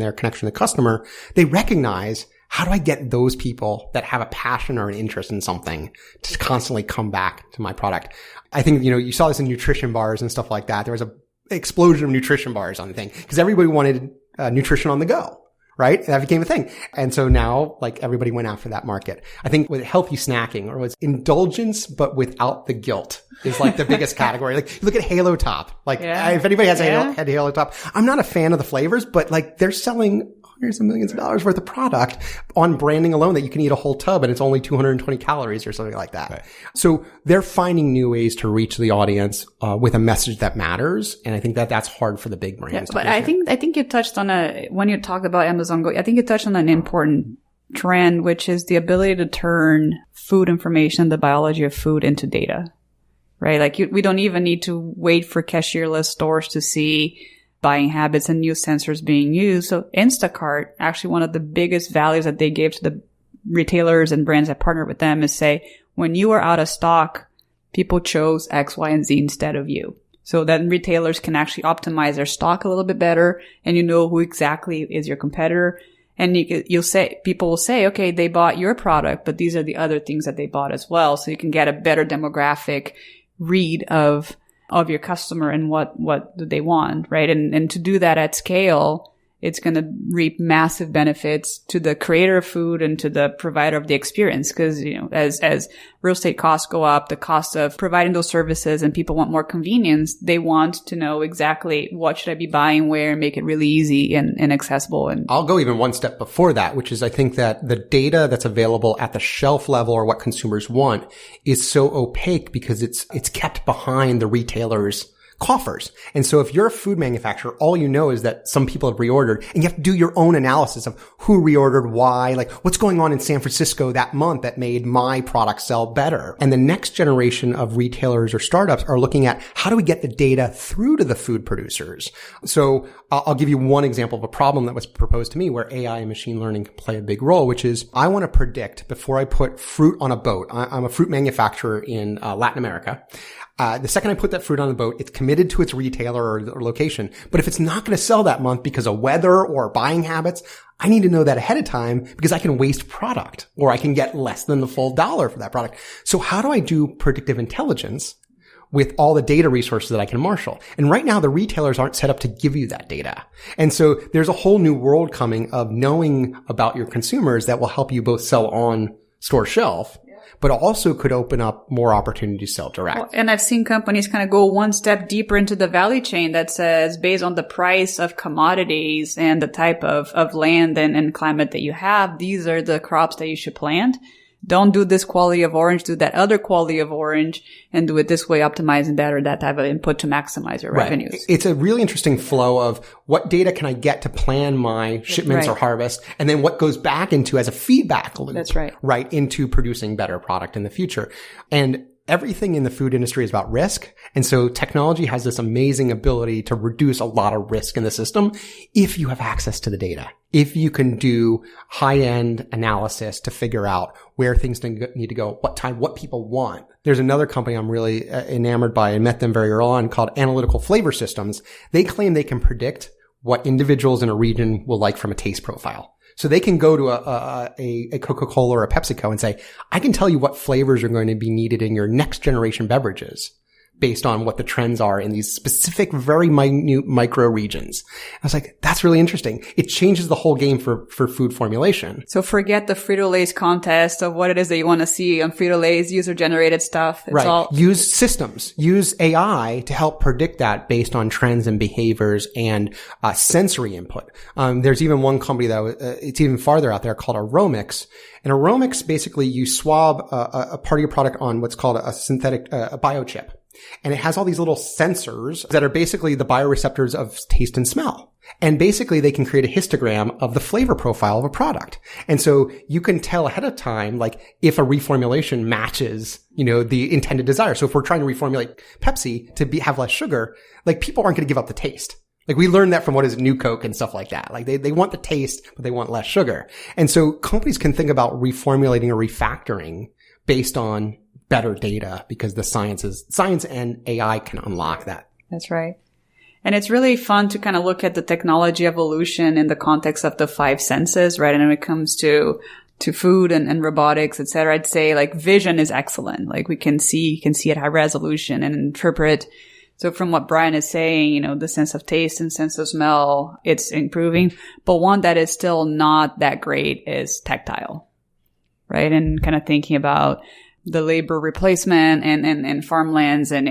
their connection to the customer, they recognize, how do I get those people that have a passion or an interest in something to constantly come back to my product? I think, you saw this in nutrition bars and stuff like that. There was an explosion of nutrition bars on the thing because everybody wanted nutrition on the go, right? That became a thing. And so now, like, everybody went after that market. I think with healthy snacking, or was indulgence, but without the guilt, is like the biggest category. Like, you look at Halo Top. Like, if anybody has had Halo Top, I'm not a fan of the flavors, but like, they're selling hundreds of millions of dollars worth of product on branding alone that you can eat a whole tub and it's only 220 calories or something like that. Right. So they're finding new ways to reach the audience with a message that matters. And I think that's hard for the big brands. Yeah, but I think you touched on when you talked about Amazon Go, I think you touched on an important trend, which is the ability to turn food information, the biology of food, into data, right? Like we don't even need to wait for cashierless stores to see buying habits and new sensors being used. So Instacart, actually one of the biggest values that they gave to the retailers and brands that partner with them is say, when you are out of stock, people chose X, Y, and Z instead of you. So then retailers can actually optimize their stock a little bit better, and who exactly is your competitor. And people will say, okay, they bought your product, but these are the other things that they bought as well. So you can get a better demographic read of your customer and what do they want, right? And to do that at scale, it's going to reap massive benefits to the creator of food and to the provider of the experience. Because, as real estate costs go up, the cost of providing those services, and people want more convenience, they want to know exactly what should I be buying where, and make it really easy and accessible. And I'll go even one step before that, which is I think that the data that's available at the shelf level, or what consumers want, is so opaque because it's kept behind the retailer's coffers. And so if you're a food manufacturer, all you know is that some people have reordered, and you have to do your own analysis of who reordered, why, like what's going on in San Francisco that month that made my product sell better. And the next generation of retailers or startups are looking at how do we get the data through to the food producers? So I'll give you one example of a problem that was proposed to me where AI and machine learning can play a big role, which is I want to predict before I put fruit on a boat. I'm a fruit manufacturer in Latin America. The second I put that fruit on the boat, it's committed to its retailer or location. But if it's not going to sell that month because of weather or buying habits, I need to know that ahead of time because I can waste product or I can get less than the full dollar for that product. So how do I do predictive intelligence with all the data resources that I can marshal? And right now, the retailers aren't set up to give you that data. And so there's a whole new world coming of knowing about your consumers that will help you both sell on store shelf, but also could open up more opportunities to sell direct. Well, and I've seen companies kind of go one step deeper into the value chain that says based on the price of commodities and the type of land and climate that you have, these are the crops that you should plant. Don't do this quality of orange, do that other quality of orange, and do it this way, optimizing that or that type of input to maximize your revenues. It's a really interesting flow of what data can I get to plan my shipments or harvest, and then what goes back into as a feedback loop. That's right. Right, into producing better product in the future. And everything in the food industry is about risk. And so technology has this amazing ability to reduce a lot of risk in the system if you have access to the data. If you can do high-end analysis to figure out where things need to go, what time, what people want. There's another company I'm really enamored by and met them very early on called Analytical Flavor Systems. They claim they can predict what individuals in a region will like from a taste profile. So they can go to a Coca-Cola or a PepsiCo and say, I can tell you what flavors are going to be needed in your next generation beverages based on what the trends are in these specific, very minute micro regions. I was like, that's really interesting. It changes the whole game for food formulation. So forget the Frito-Lay's contest of what it is that you want to see on Frito-Lay's user-generated stuff. It's all use systems, use AI to help predict that based on trends and behaviors and sensory input. There's even one company that it's even farther out there called Aromix. And Aromix, basically, you swab a part of your product on what's called a synthetic a biochip. And it has all these little sensors that are basically the bioreceptors of taste and smell. And basically they can create a histogram of the flavor profile of a product. And so you can tell ahead of time, like if a reformulation matches, the intended desire. So if we're trying to reformulate Pepsi to have less sugar, like people aren't going to give up the taste. Like we learned that from what is New Coke and stuff like that. Like they want the taste, but they want less sugar. And so companies can think about reformulating or refactoring based on better data because the science and AI can unlock that. That's right. And it's really fun to kind of look at the technology evolution in the context of the five senses, right? And when it comes to food and robotics, et cetera, I'd say like vision is excellent. Like you can see at high resolution and interpret. So from what Brian is saying, the sense of taste and sense of smell, it's improving. But one that is still not that great is tactile, right? And kind of thinking about the labor replacement and farmlands and,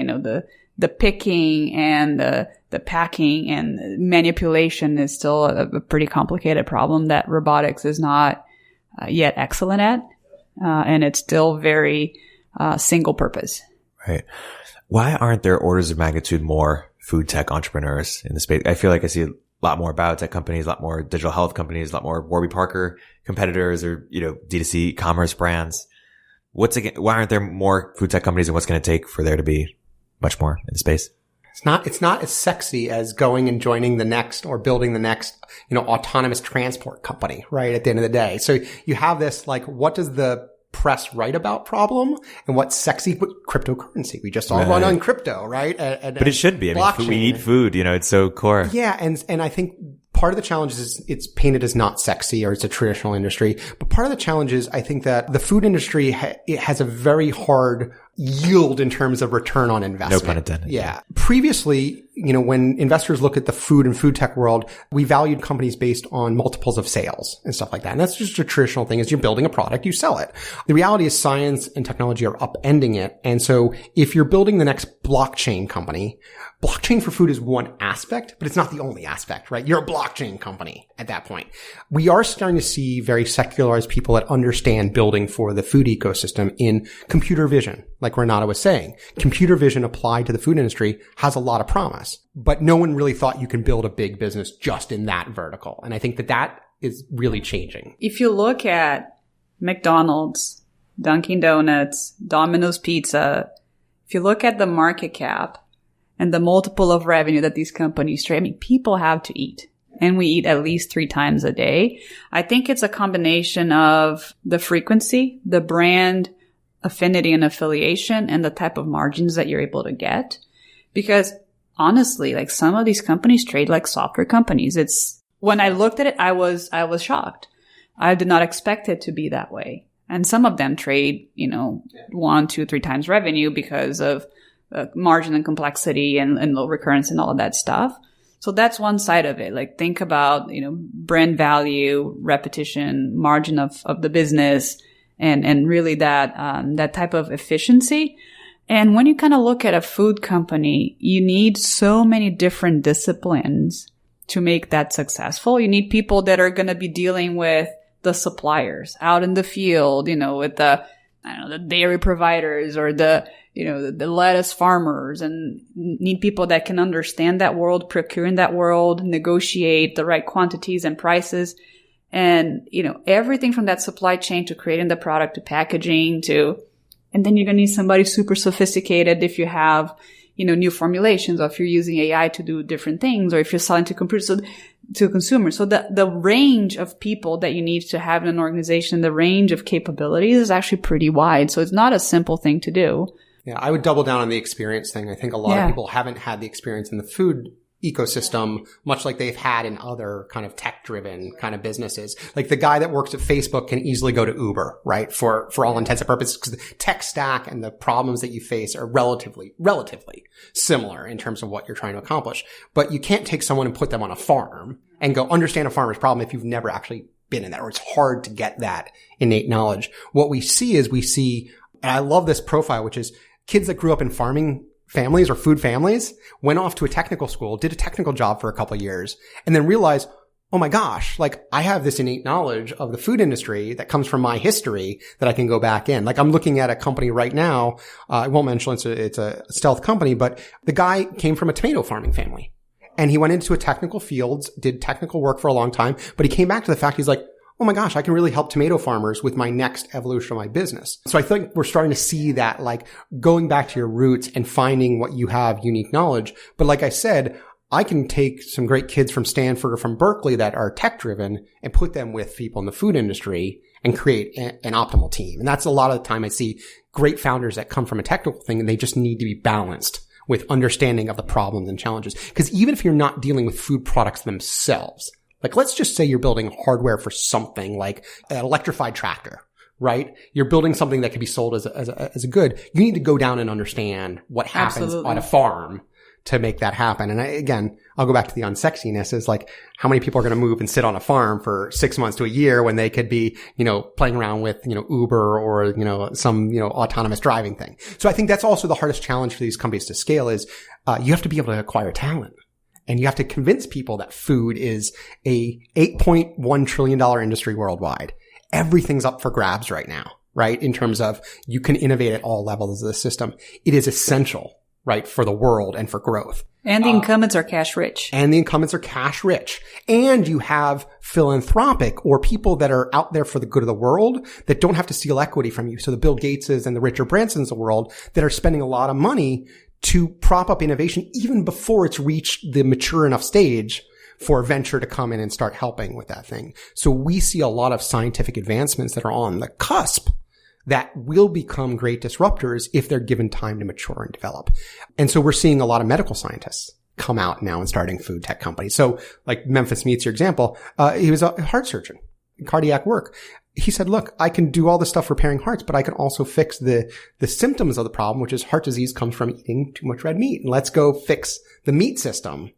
the picking and the packing and manipulation is still a pretty complicated problem that robotics is not yet excellent at. And it's still very single purpose. Right. Why aren't there orders of magnitude more food tech entrepreneurs in the space? I feel like I see a lot more biotech companies, a lot more digital health companies, a lot more Warby Parker competitors or, D2C commerce brands. Why aren't there more food tech companies and what's going to take for there to be much more in the space? It's not as sexy as going and joining the next or building the next, autonomous transport company, right? At the end of the day. So you have this, like, what does the press write about problem and what's sexy with cryptocurrency? We just all run on crypto, right? But it should be. I mean, we eat food, it's so core. Yeah. And I think part of the challenge is it's painted as not sexy or it's a traditional industry. But part of the challenge is I think that the food industry it has a very hard yield in terms of return on investment. No pun intended. Yeah. Previously, when investors look at the food and food tech world, we valued companies based on multiples of sales and stuff like that. And that's just a traditional thing. Is you're building a product, you sell it. The reality is science and technology are upending it. And so if you're building the next blockchain company, blockchain for food is one aspect, but it's not the only aspect, right? You're a blockchain company at that point. We are starting to see very secularized people that understand building for the food ecosystem in computer vision. Like Renata was saying, computer vision applied to the food industry has a lot of promise, but no one really thought you can build a big business just in that vertical. And I think that is really changing. If you look at McDonald's, Dunkin' Donuts, Domino's Pizza, if you look at the market cap and the multiple of revenue that these companies trade, I mean, people have to eat. And we eat at least 3 times a day. I think it's a combination of the frequency, the brand affinity and affiliation, and the type of margins that you're able to get. Because honestly, like some of these companies trade like software companies. When I looked at it, I was shocked. I did not expect it to be that way. And some of them trade, 1, 2, 3 times revenue because of margin and complexity and low recurrence and all of that stuff. So that's one side of it. Like think about, brand value, repetition, margin of the business, and really that type of efficiency. And when you kind of look at a food company, you need so many different disciplines to make that successful. You need people that are going to be dealing with the suppliers out in the field, with the dairy providers or the lettuce farmers, and need people that can understand that world, procure in that world, negotiate the right quantities and prices. And, everything from that supply chain to creating the product to packaging and then you're going to need somebody super sophisticated if you have, new formulations, or if you're using AI to do different things, or if you're selling to consumers. So the range of people that you need to have in an organization, the range of capabilities is actually pretty wide. So it's not a simple thing to do. Yeah, I would double down on the experience thing. I think a lot of people haven't had the experience in the food ecosystem, much like they've had in other kind of tech-driven kind of businesses. Like the guy that works at Facebook can easily go to Uber, right? For all intents and purposes, because the tech stack and the problems that you face are relatively similar in terms of what you're trying to accomplish. But you can't take someone and put them on a farm and go understand a farmer's problem if you've never actually been in that, or it's hard to get that innate knowledge. What we see, and I love this profile, which is kids that grew up in farming families or food families went off to a technical school, did a technical job for a couple of years, and then realized, oh my gosh, like I have this innate knowledge of the food industry that comes from my history that I can go back in. Like I'm looking at a company right now. I won't mention it's a stealth company, but the guy came from a tomato farming family and he went into a technical fields, did technical work for a long time, but he came back to the fact he's like, oh my gosh, I can really help tomato farmers with my next evolution of my business. So I think we're starting to see that, like going back to your roots and finding what you have unique knowledge. But like I said, I can take some great kids from Stanford or from Berkeley that are tech driven and put them with people in the food industry and create an optimal team. And that's a lot of the time I see great founders that come from a technical thing and they just need to be balanced with understanding of the problems and challenges. Because even if you're not dealing with food products themselves, like, let's just say you're building hardware for something like an electrified tractor, right? You're building something that can be sold as a good. You need to go down and understand what happens on a farm to make that happen. And I'll go back to the unsexiness is like, how many people are going to move and sit on a farm for 6 months to a year when they could be, playing around with, Uber or, some, autonomous driving thing. So I think that's also the hardest challenge for these companies to scale is, you have to be able to acquire talent. And you have to convince people that food is a $8.1 trillion industry worldwide. Everything's up for grabs right now, right? In terms of you can innovate at all levels of the system. It is essential, right, for the world and for growth. And the incumbents are cash rich. And you have philanthropic or people that are out there for the good of the world that don't have to steal equity from you. So the Bill Gateses and the Richard Bransons of the world that are spending a lot of money to prop up innovation even before it's reached the mature enough stage for venture to come in and start helping with that thing. So we see a lot of scientific advancements that are on the cusp that will become great disruptors if they're given time to mature and develop. And so we're seeing a lot of medical scientists come out now and starting food tech companies. So like Memphis Meats, your example, he was a heart surgeon, cardiac work. he said, look, I can do all this stuff repairing hearts, but I can also fix the symptoms of the problem, which is heart disease comes from eating too much red meat. And let's go fix the meat system,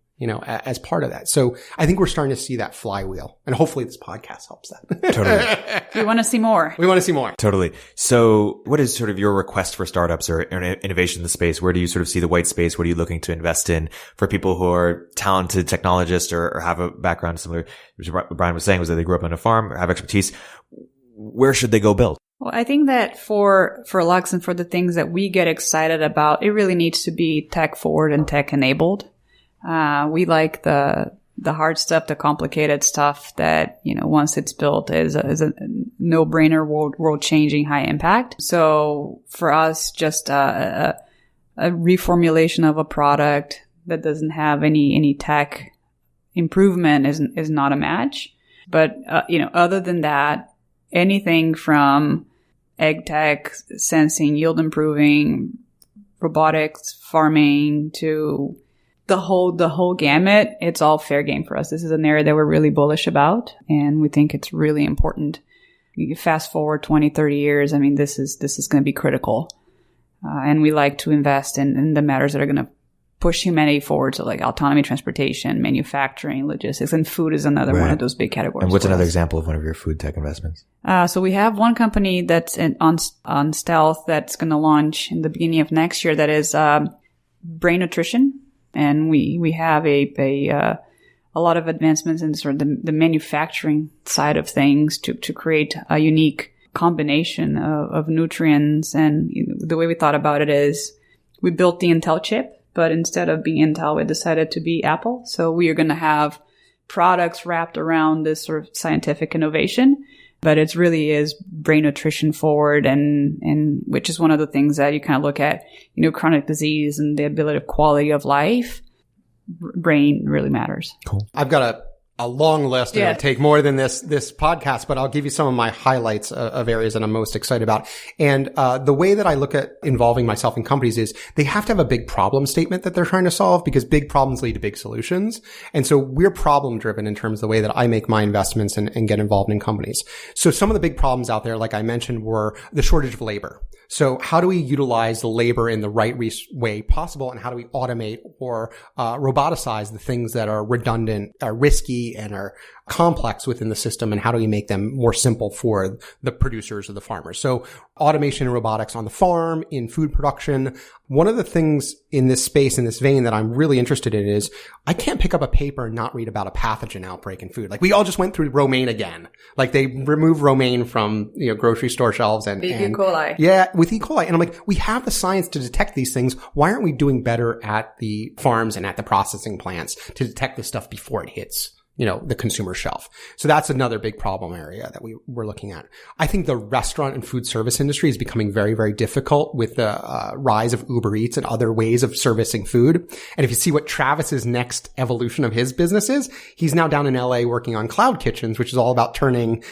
as part of that. So I think we're starting to see that flywheel, and hopefully this podcast helps that. Totally. We want to see more. We want to see more. Totally. So what is sort of your request for startups or innovation in the space? Where do you sort of see the white space? What are you looking to invest in for people who are talented technologists or have a background similar, which Brian was saying, was that they grew up on a farm or have expertise? Where should they go build? Well, I think that for Lux and for the things that we get excited about, it really needs to be tech forward and tech enabled. We like the hard stuff, the complicated stuff that, once it's built is a no-brainer, world-changing, high impact. So for us, just a reformulation of a product that doesn't have any tech improvement is not a match. But, other than that, anything from egg tech, sensing, yield improving, robotics, farming, to the whole gamut, it's all fair game for us. This is an area that we're really bullish about, and we think it's really important. You fast forward 20, 30 years, this is going to be critical. And we like to invest in the matters that are going to push humanity forward. So like autonomy, transportation, manufacturing, logistics, and food is another one of those big categories. And what's another example of one of your food tech investments? So we have one company that's on stealth that's going to launch in the beginning of next year that is brain nutrition. And we have a lot of advancements in sort of the manufacturing side of things to create a unique combination of nutrients. And the way we thought about it is we built the Intel chip, but instead of being Intel, we decided to be Apple. So we are going to have products wrapped around this sort of scientific innovation, but it really is brain nutrition forward, and which is one of the things that you kind of look at, chronic disease and the ability of quality of life. Brain really matters. Cool. I've got a long list. It'll take more than this podcast, but I'll give you some of my highlights of areas that I'm most excited about. And the way that I look at involving myself in companies is they have to have a big problem statement that they're trying to solve, because big problems lead to big solutions. And so we're problem driven in terms of the way that I make my investments and get involved in companies. So some of the big problems out there, like I mentioned, were the shortage of labor. So how do we utilize the labor in the right way possible? And how do we automate or roboticize the things that are redundant, are risky, and are complex within the system? And how do we make them more simple for the producers or the farmers? So automation and robotics on the farm, in food production. One of the things in this space, in this vein, that I'm really interested in is I can't pick up a paper and not read about a pathogen outbreak in food. Like we all just went through romaine again. Like they removed romaine from, grocery store shelves and E. coli. Yeah, with E. coli. And I'm like, we have the science to detect these things. Why aren't we doing better at the farms and at the processing plants to detect this stuff before it hits the consumer shelf? So that's another big problem area that we're looking at. I think the restaurant and food service industry is becoming very, very difficult with the rise of Uber Eats and other ways of servicing food. And if you see what Travis's next evolution of his business is, he's now down in LA working on cloud kitchens, which is all about turning,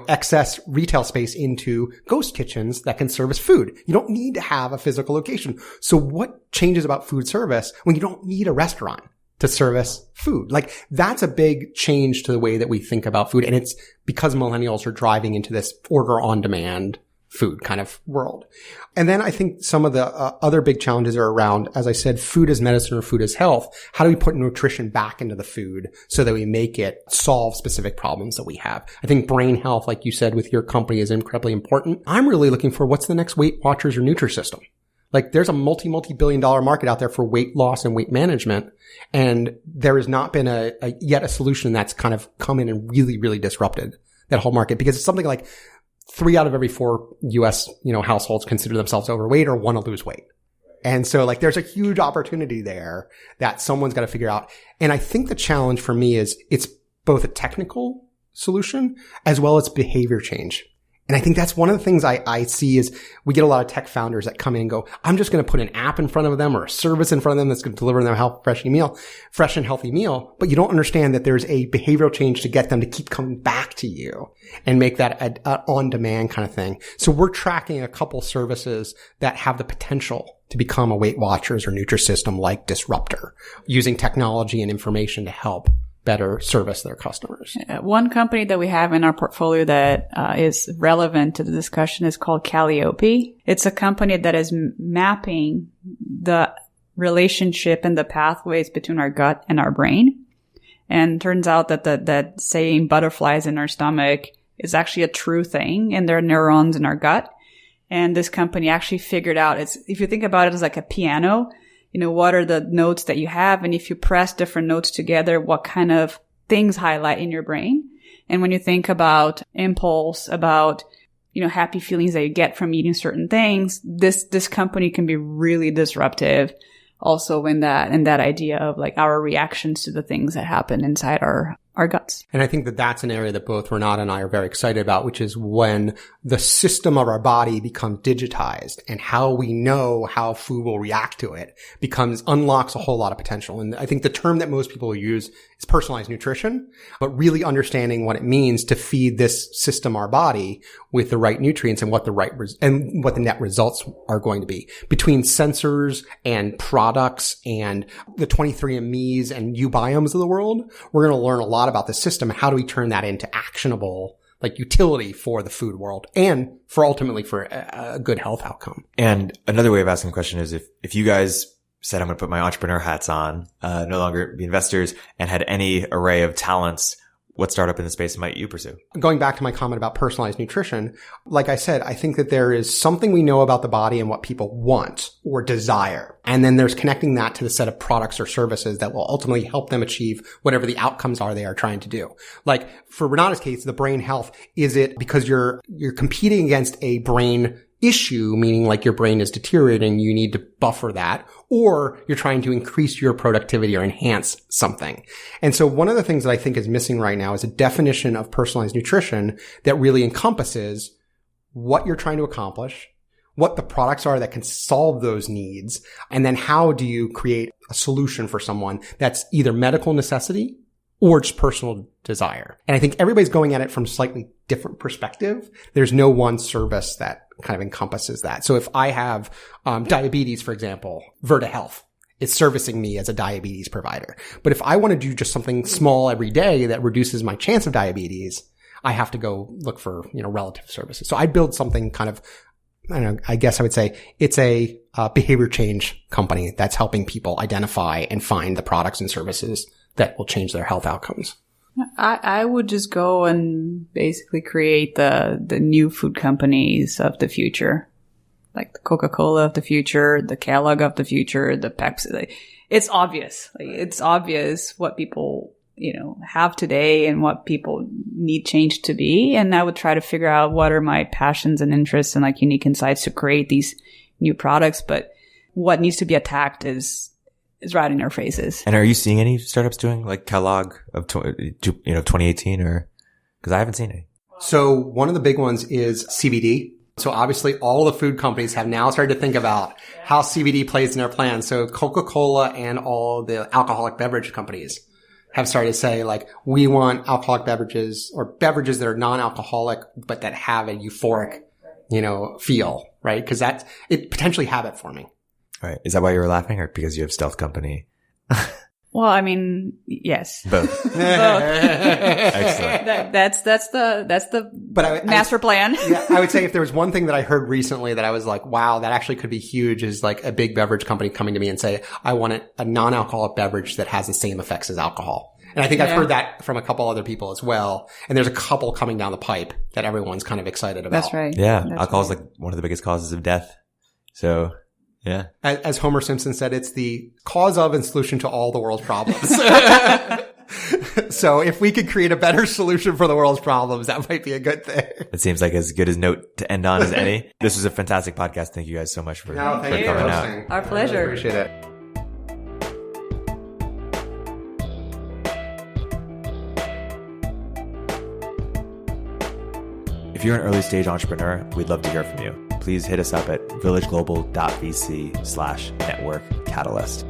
excess retail space into ghost kitchens that can service food. You don't need to have a physical location. So what changes about food service when you don't need a restaurant to service food? Like that's a big change to the way that we think about food. And it's because millennials are driving into this order on demand food kind of world. And then I think some of the other big challenges are around, as I said, food as medicine or food as health. How do we put nutrition back into the food so that we make it solve specific problems that we have? I think brain health, like you said with your company, is incredibly important. I'm really looking for what's the next Weight Watchers or Nutrisystem. Like there's a multi-billion dollar market out there for weight loss and weight management. And there has not been yet a solution that's kind of come in and really, really disrupted that whole market, because it's something like 3 out of every 4 US, households consider themselves overweight or want to lose weight. And so like there's a huge opportunity there that someone's got to figure out. And I think the challenge for me is it's both a technical solution as well as behavior change. And I think that's one of the things I see is we get a lot of tech founders that come in and go, I'm just going to put an app in front of them or a service in front of them that's going to deliver them a fresh and healthy meal. But you don't understand that there's a behavioral change to get them to keep coming back to you and make that an on-demand kind of thing. So we're tracking a couple services that have the potential to become a Weight Watchers or Nutrisystem-like disruptor, using technology and information to help better service their customers. One company that we have in our portfolio that is relevant to the discussion is called Calliope. It's a company that is mapping the relationship and the pathways between our gut and our brain. And turns out that saying butterflies in our stomach is actually a true thing, and there are neurons in our gut. And this company actually figured out, if you think about it as like a piano, what are the notes that you have? And if you press different notes together, what kind of things highlight in your brain? And when you think about impulse, about, happy feelings that you get from eating certain things, this company can be really disruptive also in that idea of like our reactions to the things that happen inside our guts. And I think that that's an area that both Renata and I are very excited about, which is when the system of our body becomes digitized and how we know how food will react to it unlocks a whole lot of potential. And I think the term that most people use is personalized nutrition, but really understanding what it means to feed this system, our body, with the right nutrients and what the net results are going to be. Between sensors and products and the 23andMe's and ubiomes of the world, we're going to learn a lot about the system. How do we turn that into actionable, like utility for the food world and ultimately for a good health outcome? And another way of asking the question is if you guys said, I'm going to put my entrepreneur hats on, no longer be investors, and had any array of talents, what startup in the space might you pursue? Going back to my comment about personalized nutrition, like I said, I think that there is something we know about the body and what people want or desire. And then there's connecting that to the set of products or services that will ultimately help them achieve whatever the outcomes are they are trying to do. Like for Renata's case, the brain health, is it because you're competing against a brain issue, meaning like your brain is deteriorating, you need to buffer that, or you're trying to increase your productivity or enhance something. And so one of the things that I think is missing right now is a definition of personalized nutrition that really encompasses what you're trying to accomplish, what the products are that can solve those needs, and then how do you create a solution for someone that's either medical necessity or just personal desire. And I think everybody's going at it from a slightly different perspective. There's no one service that kind of encompasses that. So if I have diabetes, for example, Virta Health is servicing me as a diabetes provider. But if I want to do just something small every day that reduces my chance of diabetes, I have to go look for, relative services. So I build something kind of, I guess I would say it's a behavior change company that's helping people identify and find the products and services that will change their health outcomes. I would just go and basically create the new food companies of the future, like the Coca-Cola of the future, the Kellogg of the future, the Pepsi. It's obvious. It's obvious what people, have today and what people need change to be. And I would try to figure out what are my passions and interests and like unique insights to create these new products. But what needs to be attacked is right in our faces. And are you seeing any startups doing like Kellogg of 2018 or? Because I haven't seen any. So one of the big ones is CBD. So obviously all the food companies have now started to think about how CBD plays in their plans. So Coca-Cola and all the alcoholic beverage companies have started to say like, we want alcoholic beverages or beverages that are non-alcoholic, but that have a euphoric, feel, right? Because it potentially habit forming. Right. Is that why you were laughing, or because you have stealth company? Well, I mean, yes. Both. Both. Excellent. That's the master plan. Yeah, I would say if there was one thing that I heard recently that I was like, wow, that actually could be huge, is like a big beverage company coming to me and say, I want a non-alcoholic beverage that has the same effects as alcohol. And I think I've heard that from a couple other people as well. And there's a couple coming down the pipe that everyone's kind of excited about. That's right. Yeah. Alcohol is like one of the biggest causes of death. So yeah. As Homer Simpson said, it's the cause of and solution to all the world's problems. So if we could create a better solution for the world's problems, that might be a good thing. It seems like as good a note to end on as any. This was a fantastic podcast. Thank you guys so much for coming out. Our pleasure. I appreciate it. If you're an early stage entrepreneur, we'd love to hear from you. Please hit us up at villageglobal.vc/network catalyst.